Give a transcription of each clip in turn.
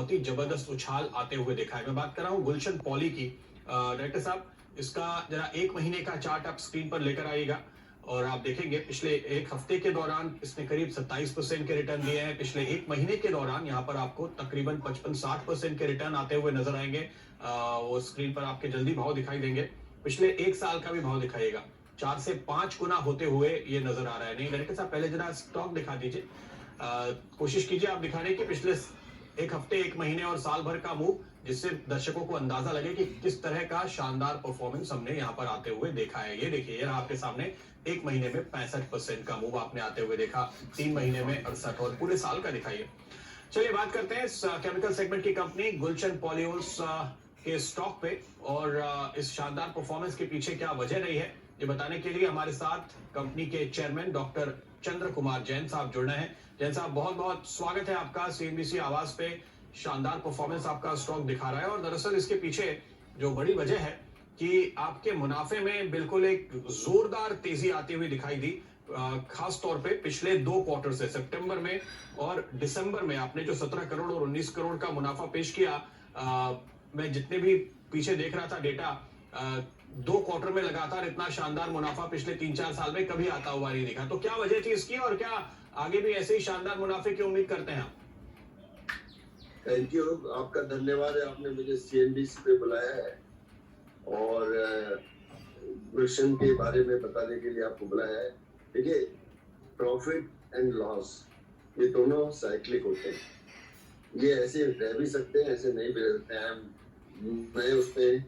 बहुत ही जबरदस्त उछाल आते हुए देखा है। मैं बात कर रहा हूँ गुलशन पॉली की। डायरेक्टर साहब, इसका जरा 1 महीने का चार्ट आप स्क्रीन पर लेकर आइएगा और आप देखेंगे पिछले 1 हफ्ते के दौरान इसने करीब 27% के रिटर्न दिए हैं। पिछले 1 महीने के दौरान यहाँ पर आपको तकरीबन 55-60% के रिटर्न आते हुए नजर आएंगे। वो स्क्रीन पर आपके जल्दी भाव दिखाई देंगे। पिछले 1 साल का भी भाव दिखाइएगा, 4 से 5 गुना होते हुए ये नजर आ रहा है। नहीं डायरेक्टर साहब, पहले जरा स्टॉक दिखा दीजिए। कोशिश कीजिए आप दिखाने की पिछले 1 हफ्ते, 1 महीने और साल भर का मूव, जिससे दर्शकों को अंदाजा लगे कि किस तरह का शानदार परफॉर्मेंस हमने यहाँ पर आते हुए देखा है। ये देखिए, ये रहा आपके सामने 1 महीने में 65% का मूव आपने आते हुए देखा, 3 महीने में 68 और पूरे साल का दिखाइए। चलिए बात करते हैं इस केमिकल सेगमेंट की कंपनी गुलशन पॉलीओल्स के स्टॉक पे और इस शानदार परफॉर्मेंस के पीछे क्या वजह रही है, ये बताने के लिए हमारे साथ कंपनी के चेयरमैन डॉक्टर चंद्र कुमार जैन साहब जुड़ना है। जैन साहब, बहुत बहुत स्वागत है आपका सीएनबीसी आवाज पे। शानदार परफॉर्मेंस आपका स्टॉक दिखा रहा है और दरअसल इसके पीछे जो बड़ी वजह है कि आपके मुनाफे में बिल्कुल एक जोरदार तेजी आती हुई दिखाई दी। खास तौर पे पिछले 2 क्वार्टर से, सितंबर में और दिसंबर में आपने जो 17 करोड़ और 19 करोड़ का मुनाफा पेश किया, मैं जितने भी पीछे देख रहा था डेटा, 2 क्वार्टर में लगातार इतना शानदार मुनाफा पिछले 3-4 साल में कभी आता हुआ नहीं दिखा। तो क्या वजह थी इसकी और क्या आगे भी ऐसे ही शानदार मुनाफे की उम्मीद करते हैं आप? थैंक यू, आपका धन्यवाद है, आपने मुझे सीएनबीसी पे बुलाया है और गुलशन के बारे में बताने के लिए आपको बुलाया है। देखिए, प्रॉफिट एंड लॉस ये दोनों साइक्लिक होते हैं। ये ऐसे रह भी सकते हैं, ऐसे नहीं भी रह सकते हैं। मैं उस पर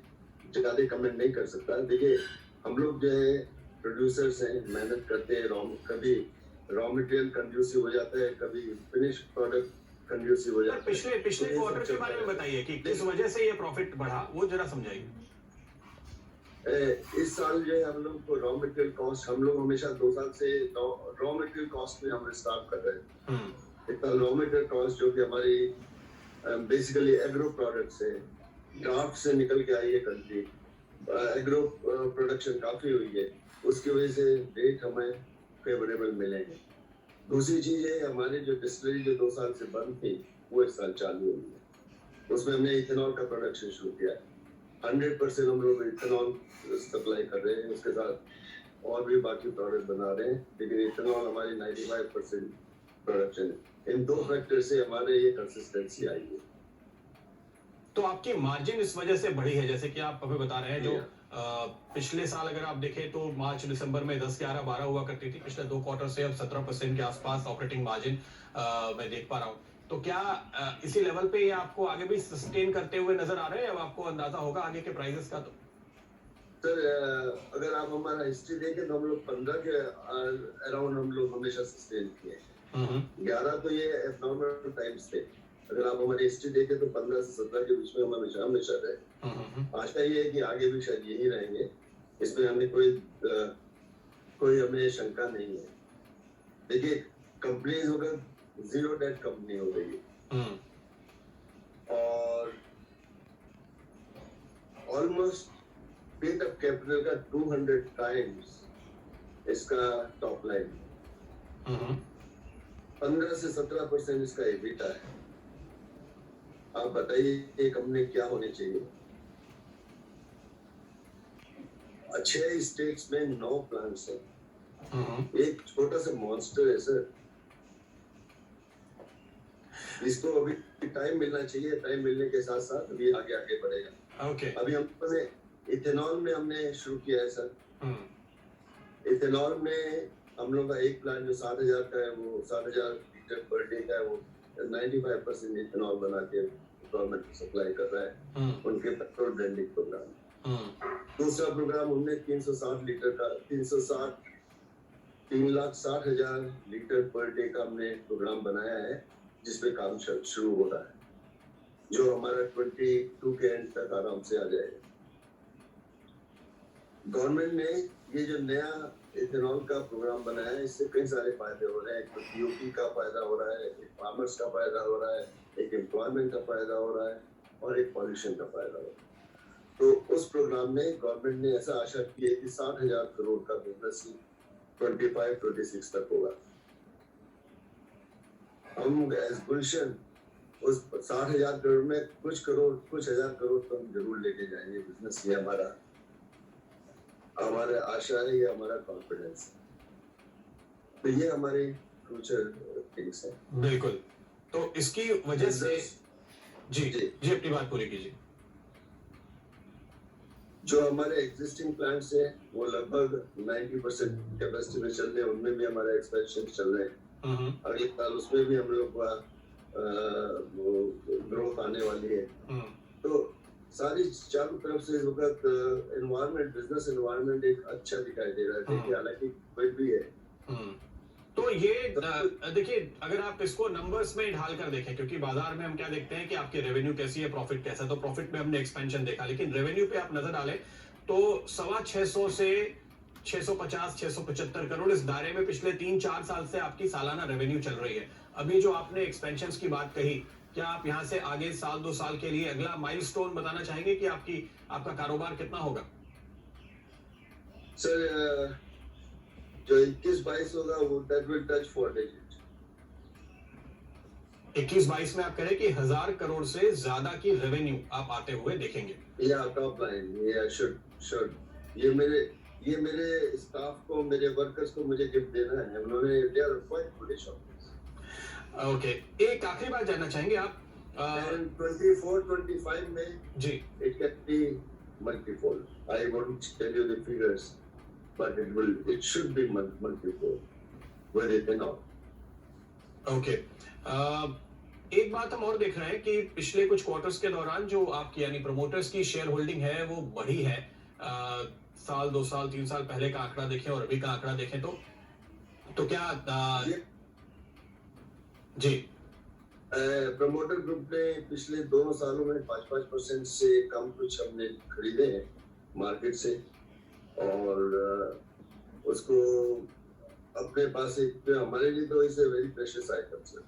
ज़्यादा कमेंट नहीं कर सकता। देखिए, हम लोग जो है प्रोड्यूसर्स हैं, मेहनत करते हैं। कभी रॉ मटेरियल कंड्यूसिव हो जाता है, कभी फिनिश प्रोडक्ट कंड्यूसिव हो जाता है। पिछले क्वार्टर के बारे में बताइए कि किस वजह से ये प्रॉफिट बढ़ा, वो जरा समझाइए। इस साल जो है हम लोग को रॉ मटेरियल कॉस्ट, हम लोग हमेशा 2 साल से रॉ मटेरियल कॉस्ट में हम स्टार्ट कर रहे हैं। इतना रॉ मटेरियल कॉस्ट जो कि हमारी बेसिकली एग्रो प्रोडक्ट्स है, ड्राफ्ट से निकल के आई है कंट्री, एग्रो प्रोडक्शन काफी हुई है, उसकी वजह से रेट हमें फेवरेबल मिलेंगे। दूसरी चीज है, हमारी जो डिस्टिलरी जो 2 साल से बंद थी वो इस साल चालू हुई है। उसमें हमने इथेनॉल का प्रोडक्शन शुरू किया है। 100% हम लोग इथेनॉल सप्लाई कर रहे हैं, उसके साथ और भी बाकी प्रोडक्ट बना रहे हैं, लेकिन इथेनॉल हमारी 95% प्रोडक्शन है। इन 2 फैक्टर से हमारे ये कंसिस्टेंसी आई है। तो आपकी मार्जिन इस वजह से बढ़ी है, जैसे कि आप हमें बता रहे हैं, जो पिछले साल अगर आप देखें तो मार्च दिसंबर में 10, 11, 12 हुआ करती थी। पिछले 2 क्वार्टर से अब 17% के आसपास ऑपरेटिंग मार्जिन मैं देख पा रहा हूँ। तो क्या इसी लेवल पे ये आपको आगे भी सस्टेन करते हुए नजर आ रहे हैं? अब आपको अंदाजा होगा आगे के प्राइसेस का। तो सर, अगर आप हमारा हिस्ट्री देखें तो हम लोग 15 के अराउंड हम लोग हमेशा सस्टेन किए हैं। 11 तो ये एबनॉर्मल टाइम्स थे। अगर आप हमारी हिस्ट्री देखें तो 15 से 17 के बीच में हम हमेशा रहे। आशा ये है कि आगे भी शायद यही रहेंगे, इसमें हमें कोई हमें शंका नहीं है। देखिए, कंपनी होकर जीरो डेट कंपनी हो गई है और ऑलमोस्ट पेड अप कैपिटल का 200 टाइम्स इसका टॉप लाइन, 15 से 17% इसका एबिटा है। आप बताइए ये कंपनी क्या होनी चाहिए? 6 स्टेट्स में 9 प्लांट्स हैं। एक छोटा सा मॉन्स्टर है सर। इसको अभी टाइम मिलना चाहिए, टाइम मिलने के साथ साथ अभी आगे बढ़ेगा। अभी हमने इथेनॉल में हमने शुरू किया है सर। इथेनॉल में हम लोग का एक प्लांट जो 7,000 का है, वो 7,000 लीटर पर डे का है, वो 95% इथेनॉल बना के गवर्नमेंट को सप्लाई कर रहा है, उनके पेट्रोल ब्लेंडिंग प्रोग्राम। दूसरा प्रोग्राम हमने 360 लीटर का 3,60,000 लीटर पर डे का हमने प्रोग्राम बनाया है, जिसपे काम शुरू हो रहा है, जो हमारा 22 के एंड तक आराम से आ जाएगा। गवर्नमेंट ने ये जो नया इथेनॉल का प्रोग्राम बनाया है, इससे कई सारे फायदे हो रहे हैं। एक तो पीओपी का फायदा हो रहा है, एक फार्मर्स का फायदा हो रहा है, एक एम्प्लॉयमेंट का फायदा हो रहा है और एक पॉल्यूशन का फायदा हो रहा है। तो उस प्रोग्राम में गवर्नमेंट ने ऐसा आशा की है कि 60,000 करोड़ का बिजनेस 25-26 तक होगा। हम एज गुलशन उस 60,000 करोड़ में कुछ करोड़, कुछ हजार करोड़ तो हम जरूर लेके जाएंगे बिजनेस। ये हमारा आशा है, ये हमारा कॉन्फिडेंस है। तो ये हमारे फ्यूचर थिंग्स है। बिल्कुल। तो इसकी वजह से जी जी अपनी बात पूरी कीजिए। जो हमारे एग्जिस्टिंग प्लांट्स हैं वो लगभग 90% कैपेसिटी में चल रहे हैं, उनमें भी हमारा एक्सपेंशन चल रहे हैं। अगले साल उसमें भी हम लोग का ग्रोथ आने वाली है। तो सारी चारों तरफ से इस वक्त एनवायरनमेंट, बिजनेस एनवायरनमेंट एक अच्छा दिखाई दे रहा है। देखिए हालांकि कोविड भी है। तो ये देखिए, अगर आप इसको नंबर्स में ढाल कर देखें, क्योंकि बाजार में हम क्या देखते हैं कि आपकी रेवेन्यू कैसी है, प्रॉफिट कैसा है, तो प्रॉफिट में हमने एक्सपेंशन देखा, लेकिन रेवेन्यू पे आप नजर डालें तो 625 से 650 675 करोड़ इस दायरे में पिछले 3-4 साल से आपकी सालाना रेवेन्यू चल रही है। अभी जो आपने एक्सपेंशन की बात कही, क्या आप यहाँ से आगे 1-2 साल के लिए अगला माइलस्टोन बताना चाहेंगे कि आपका कारोबार कितना होगा? सर जो 21-22 होगा वो दैट विल टच 4 डिजिट। 21-22 में आप कह रहे हैं कि 1000 करोड़ से ज्यादा की रेवेन्यू आप आते हुए देखेंगे? या टॉप लाइन, या शुड ये मेरे स्टाफ को, मेरे वर्कर्स को मुझे गिफ्ट देना है। उन्होंने they are quite bullish on this. Okay, एक आखिरी बात जानना चाहेंगे आप 24-25 में जी it can be multifold. I won't tell you the figures but it should be multifold where it cannot। Okay, एक बात हम और देख रहे हैं कि पिछले कुछ क्वार्टर्स के दौरान जो आपकी यानी प्रमोटर्स की शेयर होल्डिंग है वो बढ़ी है। साल 2 साल 3 साल पहले का आंकड़ा देखें और अभी का आंकड़ा देखें तो क्या जी प्रमोटर ग्रुप ने पिछले 2 सालों में 5% से कम कुछ हमने खरीदे हैं मार्केट से, और उसको अपने पास एक, हमारे लिए तो is a very precious item sir.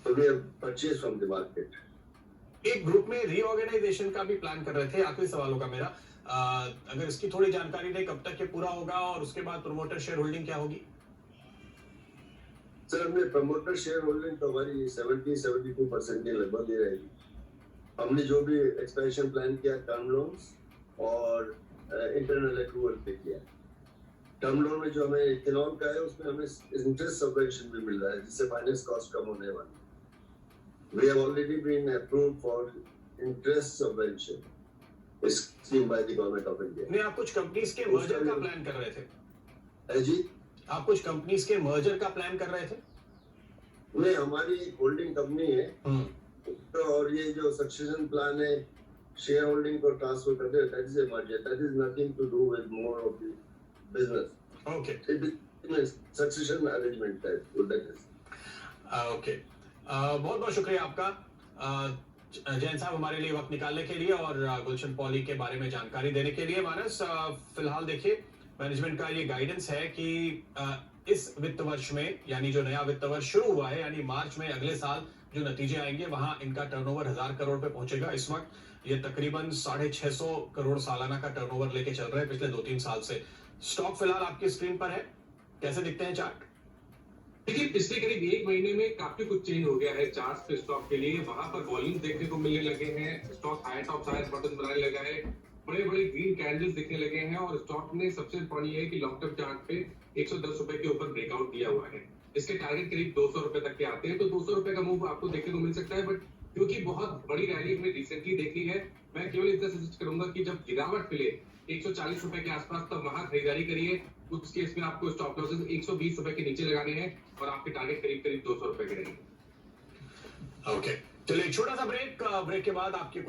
तो we have purchase from the market. एक ग्रुप में रीऑर्गेनाइजेशन का भी प्लान कर रहे थे। आखिरी सवालों का मेरा, अगर इसकी थोड़ी जानकारी दें, कब तक ये पूरा होगा और उसके बाद प्रमोटर शेयर होल्डिंग क्या होगी? सर हमने प्रमोटर शेयर होल्डिंग तो हमारी 70-72% के लगभग ही रहेगी। हमने जो भी एक्सपेंशन प्लान किया, टर्म लोन्स और इंटरनल एक्रूवल पे किया। टर्म लोन में जो हमें इथेनॉल का है उसमें हमें इंटरेस्ट सब्वेंशन भी मिल रहा है, जिससे फाइनेंस कॉस्ट कम होने वाली। We have already been approved for interest subvention scheme by the government of India. नहीं, आप कुछ कंपनीज के मर्जर का प्लान कर रहे थे? जी आप कुछ कंपनीज के मर्जर का प्लान कर रहे थे? नहीं, हमारी होल्डिंग कंपनी है तो, और ये जो सक्सेशन प्लान है शेयर होल्डिंग को ट्रांसफर करते हैं, that is a merger, that is nothing to do with more of the business. Okay, it is succession arrangement type, that is okay. बहुत बहुत शुक्रिया आपका जैन साहब, हमारे लिए वक्त निकालने के लिए और गुलशन पॉली के बारे में जानकारी देने के लिए। मानस, फिलहाल देखिए मैनेजमेंट का ये गाइडेंस है कि इस वित्त वर्ष में, यानी जो नया वित्त वर्ष शुरू हुआ है, यानी मार्च में अगले साल जो नतीजे आएंगे वहां इनका टर्नओवर 1000 करोड़ पे पहुंचेगा। इस वक्त ये तकरीबन 650 करोड़ सालाना का टर्नओवर लेके चल रहे हैं पिछले 2-3 साल से। स्टॉक फिलहाल आपकी स्क्रीन पर है, कैसे दिखते हैं चार्ट? देखिए पिछले करीब 1 महीने में काफी कुछ चेंज हो गया है चार्ट्स पे स्टॉक के लिए। वहां पर वॉल्यूम देखने को मिलने लगे हैं, stock high top high button बनाने लगा है, बड़े बड़े ग्रीन कैंडल्स दिखने लगे हैं, और स्टॉक ने सबसे बड़ी है कि लॉन्ग टर्म चार्ट पे 110 रुपए के ऊपर ब्रेकआउट दिया हुआ है। इसके टारगेट करीब 200 रुपए तक के आते हैं, तो 200 रुपए का मूव आपको देखने को मिल सकता है। बट क्योंकि बहुत बड़ी रैली हमने रिसेंटली देखी है, मैं केवल इतना सजेस्ट करूंगा कि जब गिरावट मिले 140 रुपए के आसपास, तब वहां खरीदारी करिए। उस केस में आपको स्टॉप लॉसेस 120 रुपए के नीचे लगाने हैं और आपके टारगेट करीब 200 रुपए के रहेंगे। ओके, चलिए छोटा सा ब्रेक के बाद आपकी